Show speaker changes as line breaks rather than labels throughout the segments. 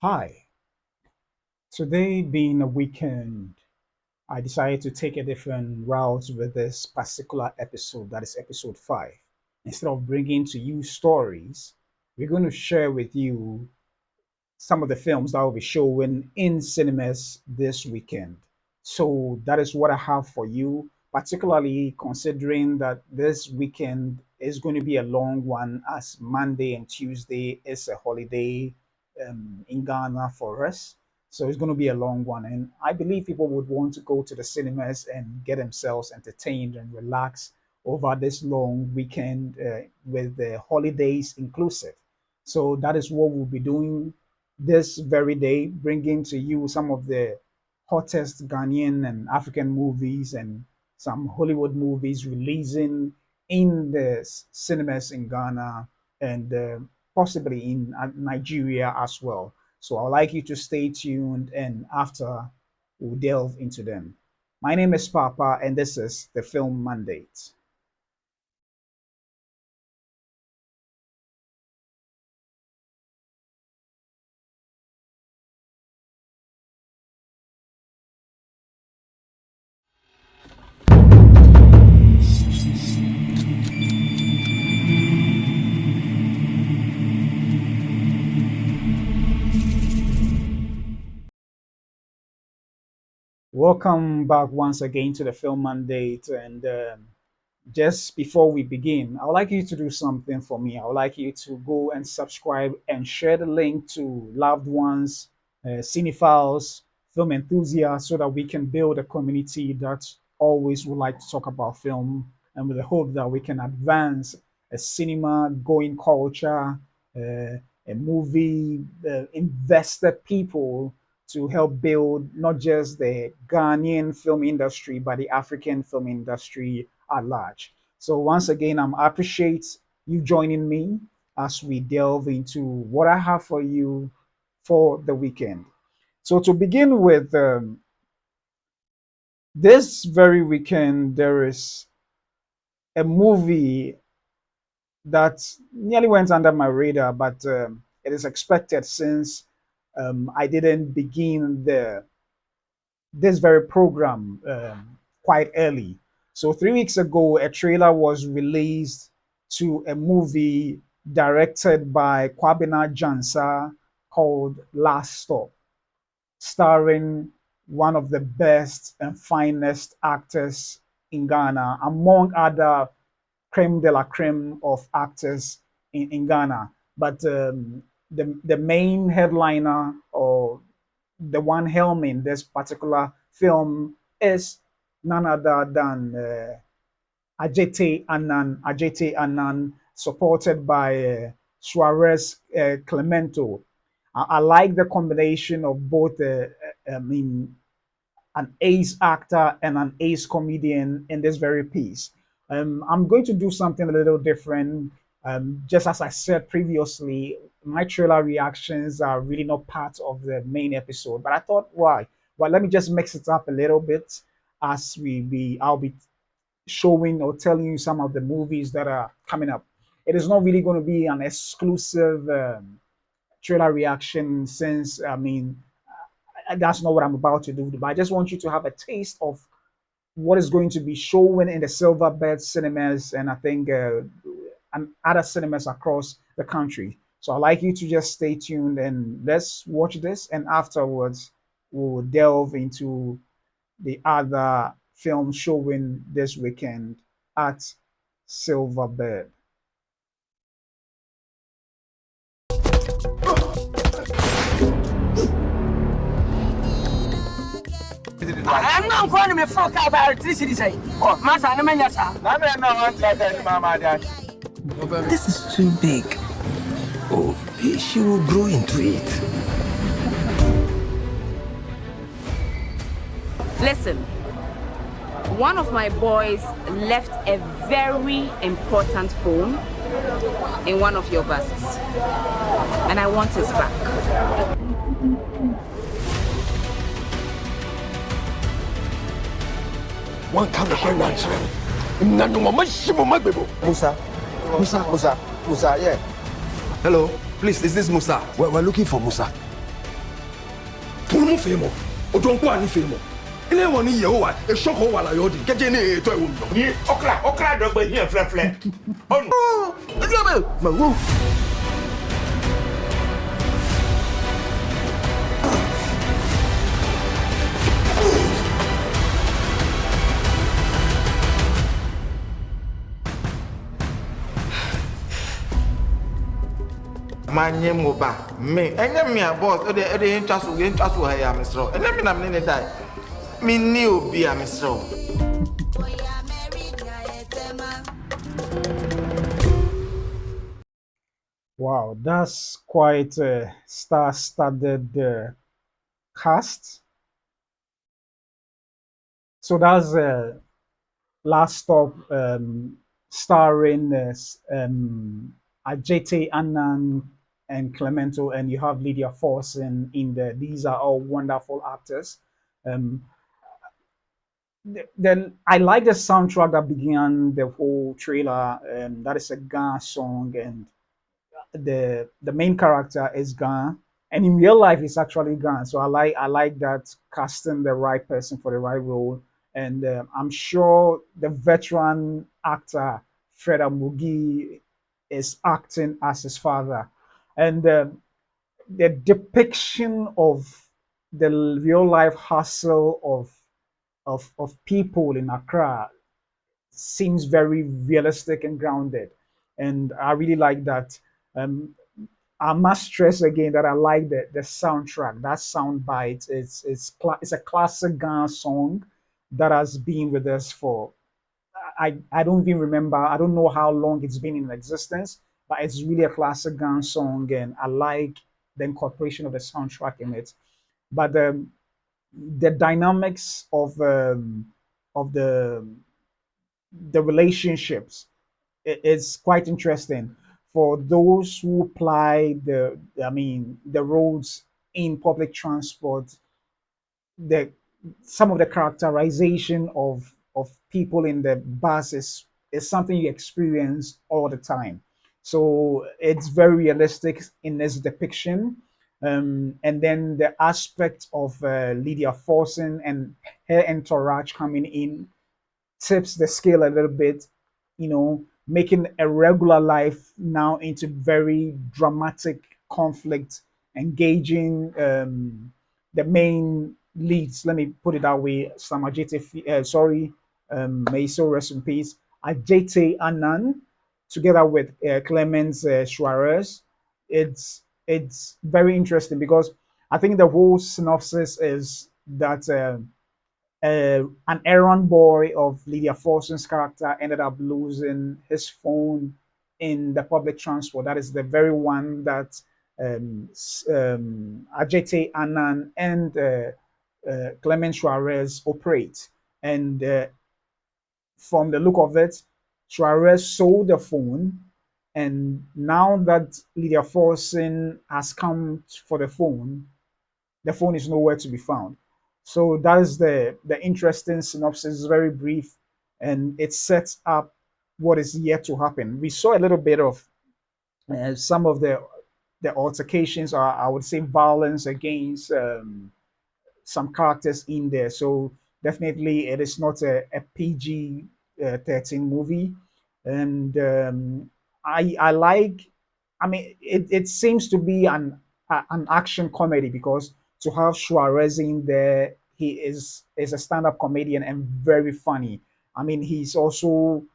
Hi, today being a weekend, I decided to take a different route with this particular episode, that is episode 5. Instead of bringing to you stories, we're going to share with you some of the films that will be showing in cinemas this weekend. So that is what I have for you, particularly considering that this weekend is going to be a long one as Monday and Tuesday is a holiday in Ghana for us. So it's going to be a long one. And I believe people would want to go to the cinemas and get themselves entertained and relax over this long weekend with the holidays inclusive. So that is what we'll be doing this very day, bringing to you some of the hottest Ghanaian and African movies and some Hollywood movies releasing in the cinemas in Ghana and possibly in Nigeria as well. So I'd like you to stay tuned, and after we'll delve into them. My name is Papa, and this is the Film Mandate. Welcome back once again to the Film Mandate, and just before we begin, I would like you to do something for me. I would like you to go and subscribe and share the link to loved ones, cinephiles, film enthusiasts, so that we can build a community that always would like to talk about film, and with the hope that we can advance a cinema going culture, a movie invested people to help build not just the Ghanaian film industry, but the African film industry at large. So once again, I appreciate you joining me as we delve into what I have for you for the weekend. So to begin with, this very weekend there is a movie that nearly went under my radar, but it is expected since I didn't begin this very program quite early. So 3 weeks ago, a trailer was released to a movie directed by Kwabena Jansa called Last Stop, starring one of the best and finest actors in Ghana, among other creme de la creme of actors in Ghana. But the main headliner, or the one helming this particular film, is none other than Adjetey Annan, supported by Suarez Clemento. I like the combination of both, I mean, an ace actor and an ace comedian in this very piece. I'm going to do something a little different. Just as I said previously, my trailer reactions are really not part of the main episode, but I thought, why? Well, let me just mix it up a little bit as I'll be showing or telling you some of the movies that are coming up. It is not really going to be an exclusive trailer reaction, since that's not what I'm about to do. But I just want you to have a taste of what is going to be showing in the Silverbird Cinemas, and I think and other cinemas across the country. So I'd like you to just stay tuned and let's watch this, and afterwards we'll delve into the other films showing this weekend at Silverbird.
I'm not going to be fucked up by electricity. Say, oh, Master, I'm a yasa.
This is too big. Oh, she will grow into it.
Listen, one of my boys left a very important phone in one of your buses, and I want his back.
One come to find out. Musa, yeah. Hello, please, is this Musa? We're looking for Musa.
Pour mon fait, moi. Au donc, quoi, ni fait, moi. Il est mon yé, ouais. Et choc, ouais, la yodi. Qu'est-ce que tu es, toi, ou
Ni okra de be here flefle. Oh no.
Mais où?
Manye mo ba. Me, enye me a boss. Ede ntwaso ha ya mesro. Enye me na me ne dai. Me ni obi a mesro.
Wow, that's quite a star-studded cast. So that's Last Stop, starring Adjetey Annan and Clemento, and you have Lydia Forson in there. These are all wonderful actors. Um, then I like the soundtrack that began the whole trailer. That is a Ghana song, and the main character is Ghana, and in real life it's actually Ghana. So I like that casting the right person for the right role, and I'm sure the veteran actor Fred Amugi is acting as his father, and the depiction of the real life hustle of people in Accra seems very realistic and grounded, and I really like that. Um, I must stress again that I like the soundtrack. That sound bite. It's a classic Ghana song that has been with us for I don't even remember. I don't know how long it's been in existence, but it's really a classic Ghana song, and I like the incorporation of the soundtrack in it. But the dynamics of the relationships is quite interesting for those who apply the roads in public transport. The Some of the characterization of people in the bus is something you experience all the time. So it's very realistic in its depiction. And then the aspect of Lydia Forson and her entourage coming in tips the scale a little bit, making a regular life now into very dramatic conflict, engaging the main leads. Let me put it that way. May he so rest in peace. Adjetey Annan, together with Clemens Suarez. It's very interesting because I think the whole synopsis is that. An errand boy of Lydia Forson's character ended up losing his phone in the public transport. That is the very one that Adjetey Annan and Clement Suarez operate. And from the look of it, Suarez sold the phone. And now that Lydia Forson has come for the phone is nowhere to be found. So that is the interesting synopsis. It's very brief, and it sets up what is yet to happen. We saw a little bit of some of the altercations, or I would say violence against some characters in there. So definitely, it is not a PG 13 movie, and I like. I mean, it seems to be an action comedy because to have Suarez in there, he is a stand up comedian and very funny. I mean, he's also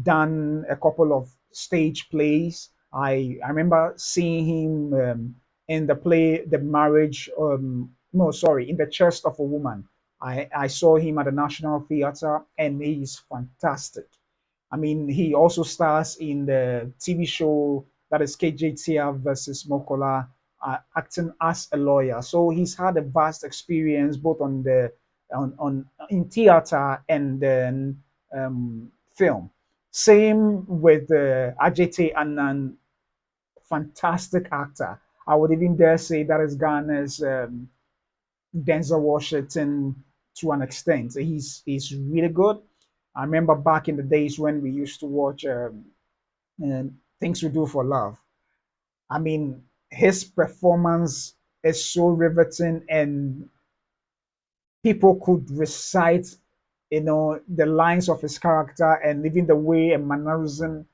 done a couple of stage plays. I remember seeing him in the play The Marriage. No, sorry, in The Chest of a Woman. I saw him at the National Theatre, and he's fantastic. I mean, he also stars in the TV show that is KJTR versus Mokola, acting as a lawyer. So he's had a vast experience both on in theater and then film. Same with Ajete Annan, fantastic actor. I would even dare say that is Ghana's Denzel Washington to an extent. He's really good. I remember back in the days when we used to watch Things We Do for Love. I mean, his performance is so riveting, and people could recite, the lines of his character and even the way and mannerism.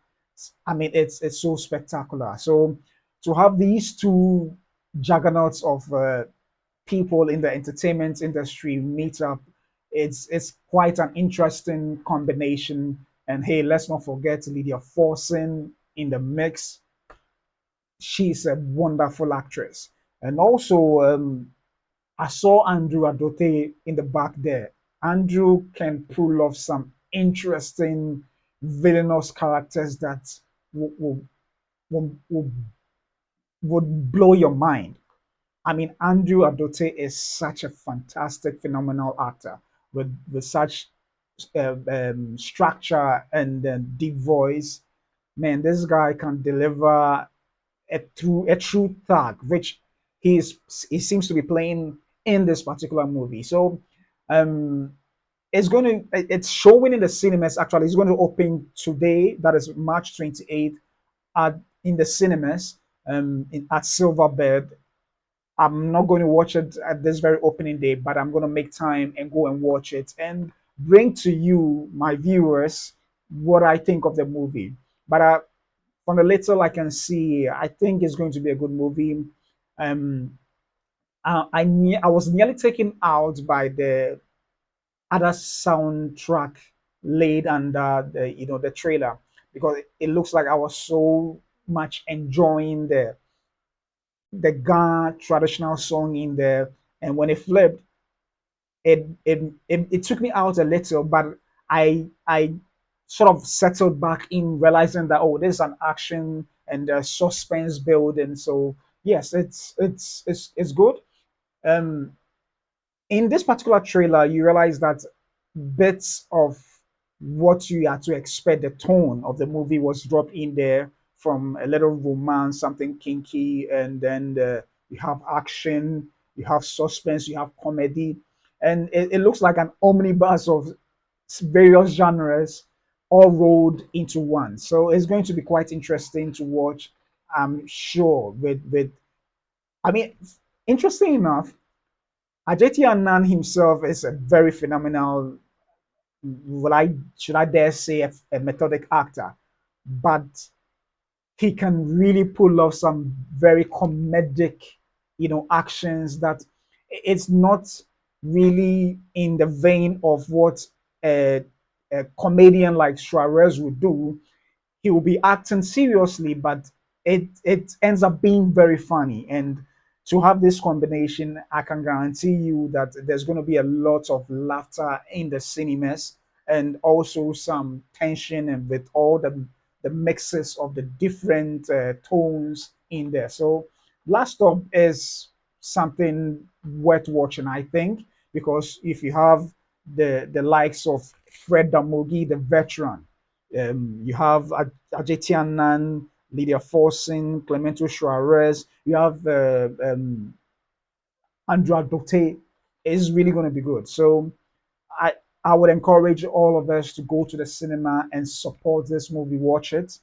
I mean, it's so spectacular. So to have these two juggernauts of people in the entertainment industry meet up, it's quite an interesting combination. And hey, let's not forget Lydia Forson in the mix. She's a wonderful actress. And also, I saw Andrew Adote in the back there. Andrew can pull off some interesting villainous characters that will would blow your mind. I mean, Andrew Adote is such a fantastic, phenomenal actor with such structure and deep voice. Man, this guy can deliver a true thug, which he seems to be playing in this particular movie. So um, it's showing in the cinemas. Actually, it's going to open today. That is March 28th at in the cinemas at Silverbird. I'm not going to watch it at this very opening day, but I'm going to make time and go and watch it and bring to you, my viewers, what I think of the movie. But from the little I can see, I think it's going to be a good movie. Um, I was nearly taken out by the other soundtrack laid under the trailer, because it looks like I was so much enjoying the Ga traditional song in there, and when it flipped, it took me out a little, but I sort of settled back in, realizing that, oh, there's an action and suspense building. So yes, it's good. Um, in this particular trailer, you realize that bits of what you had to expect, the tone of the movie was dropped in there, from a little romance, something kinky, and then you have action, you have suspense, you have comedy, and it looks like an omnibus of various genres all rolled into one. So it's going to be quite interesting to watch, I'm sure. With I mean, interesting enough, Adjetey Annan himself is a very phenomenal, should I dare say, a methodic actor, but he can really pull off some very comedic, actions that it's not really in the vein of what a comedian like Suarez would do. He will be acting seriously, but it ends up being very funny. And to have this combination, I can guarantee you that there's going to be a lot of laughter in the cinemas, and also some tension, and with all the mixes of the different tones in there. So Last Stop is something worth watching, I think, because if you have the likes of Fred Damogi, the veteran, you have Adjetey Annan, Lydia Forson, Clemento Suarez. You have Andrew Dote. Is really going to be good. So I I would encourage all of us to go to the cinema and support this movie, watch it,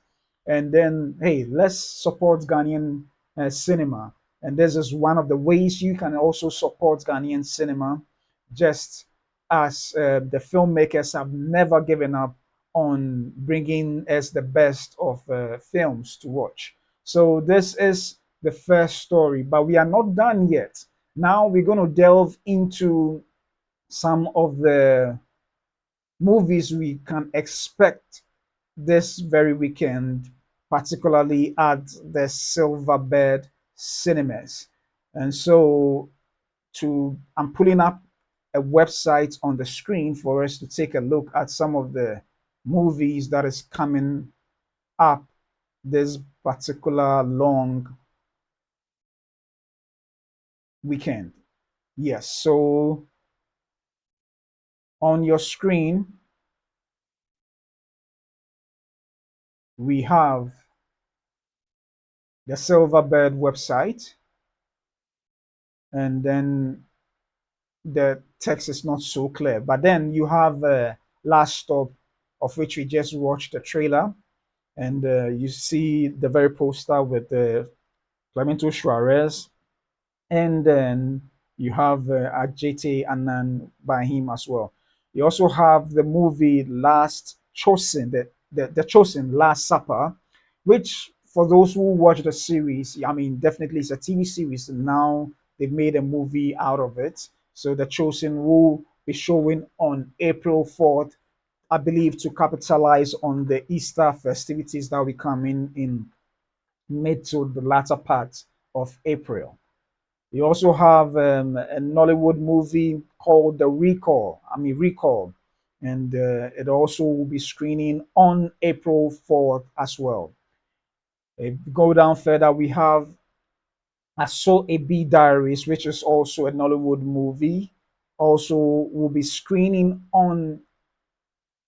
and then hey, let's support Ghanaian cinema. And this is one of the ways you can also support Ghanaian cinema, just as the filmmakers have never given up on bringing us the best of films to watch. So this is the first story, but we are not done yet. Now we're going to delve into some of the movies we can expect this very weekend, particularly at the Silverbird Cinemas. And so, I'm pulling up a website on the screen for us to take a look at some of the movies that is coming up this particular long weekend. Yes, so on your screen, we have the Silverbird website, and then the text is not so clear. But then you have Last Stop, of which we just watched the trailer, and you see the very poster with Clemento Suarez, and then you have Adjetey Annan by him as well. You also have the movie Last Chosen, the Chosen Last Supper, which for those who watch the series, I mean, definitely it's a TV series. Now they've made a movie out of it. So the Chosen will be showing on April 4th, I believe, to capitalize on the Easter festivities that will be coming in mid to the latter part of April. You also have a Nollywood movie called The Recall. I mean, Recall. And it also will be screening on April 4th as well. If you go down further, we have I Saw a B Diaries, which is also a Nollywood movie. Also, will be screening on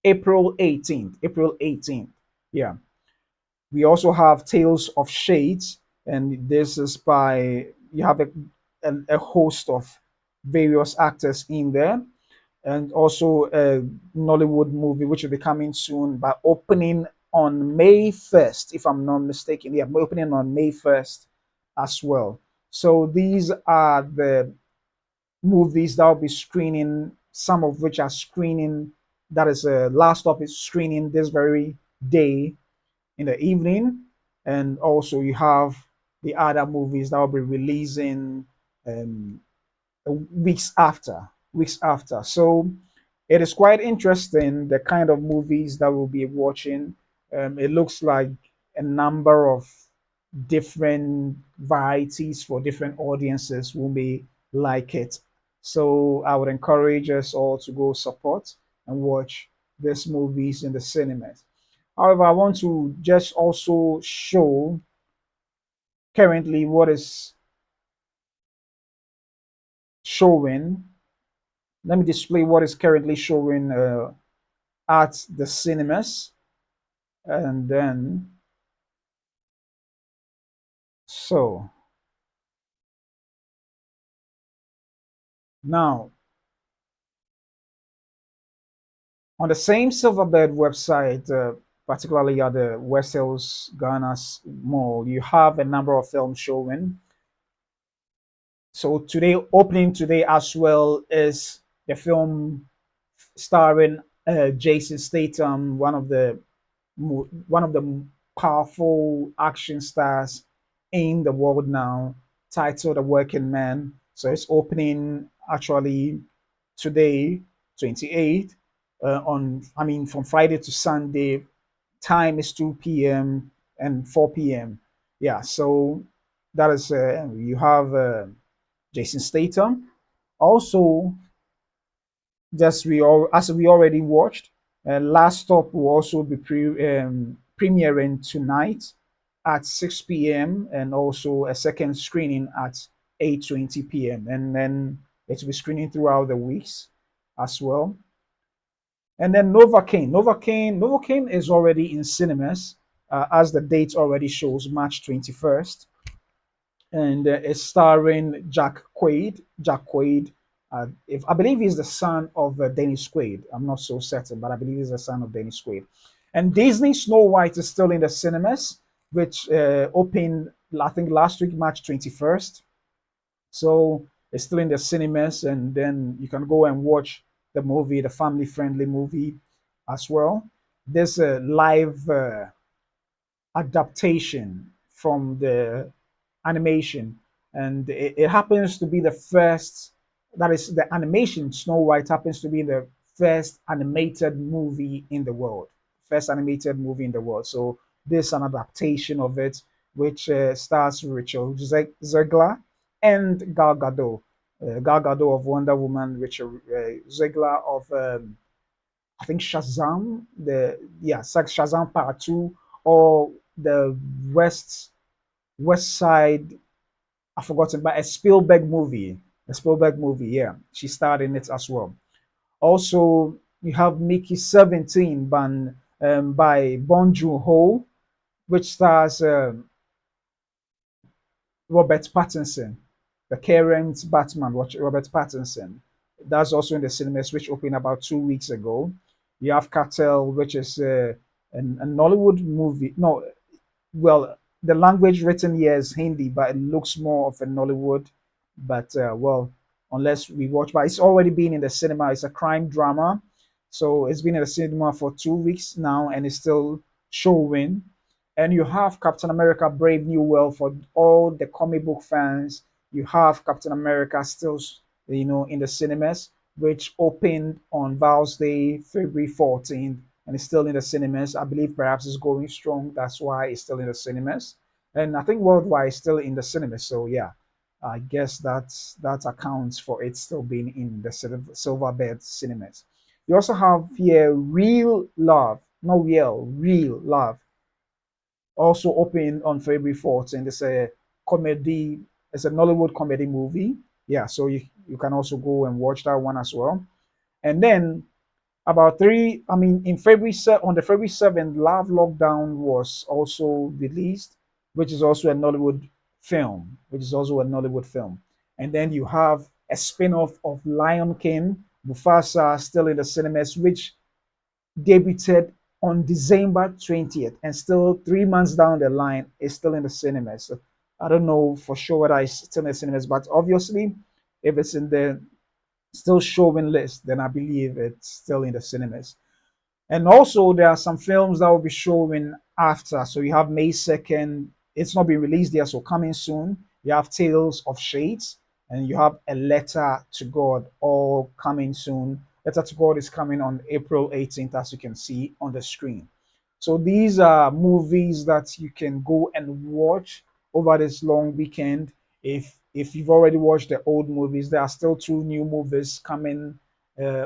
April 18th. April 18th. Yeah. We also have Tales of Shades, and this is by you have a host of various actors in there, and also a Nollywood movie which will be coming soon by opening on May 1st, if I'm not mistaken. Yeah, opening on May 1st as well. So these are the movies that will be screening, some of which are screening, that is Last Stop is screening this very day in the evening, and also you have the other movies that will be releasing um, weeks after, weeks after. So it is quite interesting the kind of movies that we'll be watching. It looks like a number of different varieties for different audiences who may like it. So I would encourage us all to go support and watch these movies in the cinemas. However, I want to just also show currently what is showing. Let me display what is currently showing at the cinemas. And then, so now on the same Silverbird website, particularly at the West Hills Ghana's Mall, you have a number of films showing. So today, opening today as well is the film starring Jason Statham, one of the powerful action stars in the world now, titled The Working Man. So it's opening actually today, 28th, on I mean from Friday to Sunday. Time is 2 p.m. and 4 p.m. Yeah, so that is you have Jason Statham. Also, just we all as we already watched. Last Stop will also be premiering tonight at 6 p.m. and also a second screening at 8:20 p.m. and then it will be screening throughout the weeks as well. And then Novocaine is already in cinemas as the date already shows, March 21st, and it's starring Jack Quaid. If I believe he's the son of Dennis Quaid. I'm not so certain, but I believe he's the son of Dennis Quaid. And Disney Snow White is still in the cinemas, which opened I think last week, March 21st. So it's still in the cinemas, and then you can go and watch the movie, the family-friendly movie, as well. There's a live adaptation from the animation, and it happens to be the first. That is, the animation Snow White happens to be the first animated movie in the world. First animated movie in the world. So this is an adaptation of it, which stars Rachel Zegler and Gal Gadot. Gal Gadot of Wonder Woman, Richard Zegler of I think Shazam, Shazam Part Two, or the West Side. I've forgotten, but a Spielberg movie. A Spielberg movie, yeah. She starred in it as well. Also, you have Mickey 17 by Bong Joon-ho, which stars Robert Pattinson, the current Batman, Robert Pattinson. That's also in the cinemas, which opened about 2 weeks ago. You have Cartel, which is a Nollywood movie. No, well, the language written here is Hindi, but it looks more of a Nollywood but well, unless we watch, but it's already been in the cinema. It's a crime drama, so it's been in the cinema for 2 weeks now, and it's still showing. And you have Captain America: Brave New World for all the comic book fans. You have Captain America still, in the cinemas, which opened on Val's Day, February 14th, and it's still in the cinemas. I believe perhaps it's going strong. That's why it's still in the cinemas. And I think worldwide it's still in the cinemas. So yeah, I guess that accounts for it still being in the Silverbird Cinemas. You also have here Real Love, not Real Love, also opened on February 14th. It's a comedy, it's a Nollywood comedy movie. Yeah, so you can also go and watch that one as well. And then about three, I mean, in on the February 7th, Love Lockdown was also released, which is also a Nollywood film. And then you have a spin-off of Lion King, Mufasa, still in the cinemas, which debuted on December 20th, and still 3 months down the line is still in the cinemas. So I don't know for sure whether it's still in the cinemas, but obviously, if it's in the still showing list, then I believe it's still in the cinemas. And also, there are some films that will be showing after. So you have May 2nd, it's not been released yet, so coming soon. You have Tales of Shades, and you have A Letter to God, all coming soon. Letter to God is coming on April 18th, as you can see on the screen. So these are movies that you can go and watch over this long weekend. If you've already watched the old movies, there are still two new movies coming,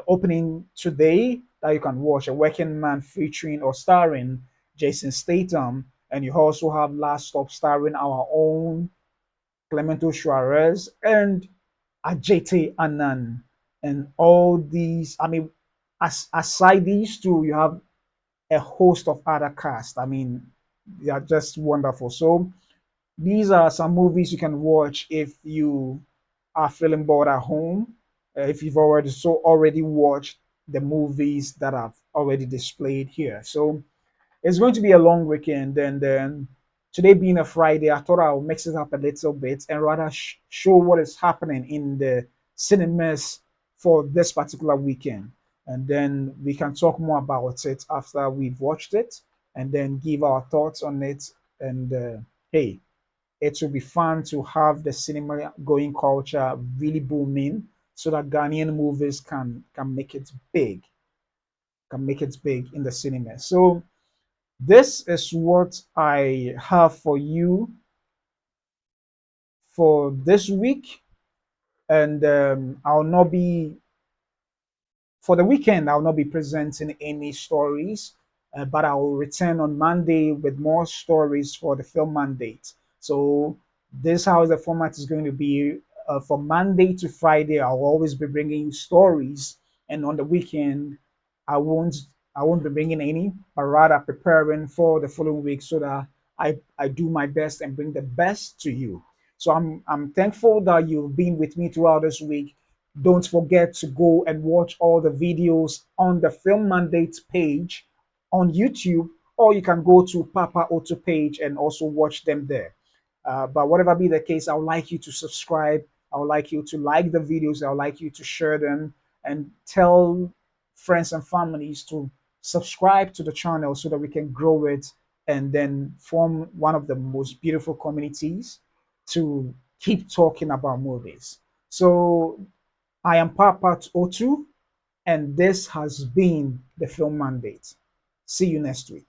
opening today that you can watch. A Working Man featuring or starring Jason Statham, and you also have Last Stop starring our own Clemento Suarez and Adjetey Annan, and all these. I mean, aside these two, you have a host of other cast. I mean, they are just wonderful. So these are some movies you can watch if you are feeling bored at home. If you've already watched the movies that I've already displayed here. So it's going to be a long weekend, and then today being a Friday, I thought I'll mix it up a little bit and rather show what is happening in the cinemas for this particular weekend. And then we can talk more about it after we've watched it and then give our thoughts on it. And hey, it will be fun to have the cinema going culture really booming so that Ghanaian movies can make it big, can make it big in the cinema. So this is what I have for you for this week, and I'll not be for the weekend. I'll not be presenting any stories, but I will return on Monday with more stories for the film mandate. So this how the format is going to be. From Monday to Friday, I'll always be bringing you stories, and on the weekend, I won't I won't be bringing any, but rather preparing for the following week so that I do my best and bring the best to you. So I'm thankful that you've been with me throughout this week. Don't forget to go and watch all the videos on the Film Mandates page on YouTube, or you can go to Papa Auto page and also watch them there. But whatever be the case, I would like you to subscribe. I would like you to like the videos. I would like you to share them and tell friends and families to subscribe to the channel so that we can grow it and then form one of the most beautiful communities to keep talking about movies. So I am Papa Otu, and this has been the Film Mandate. See you next week.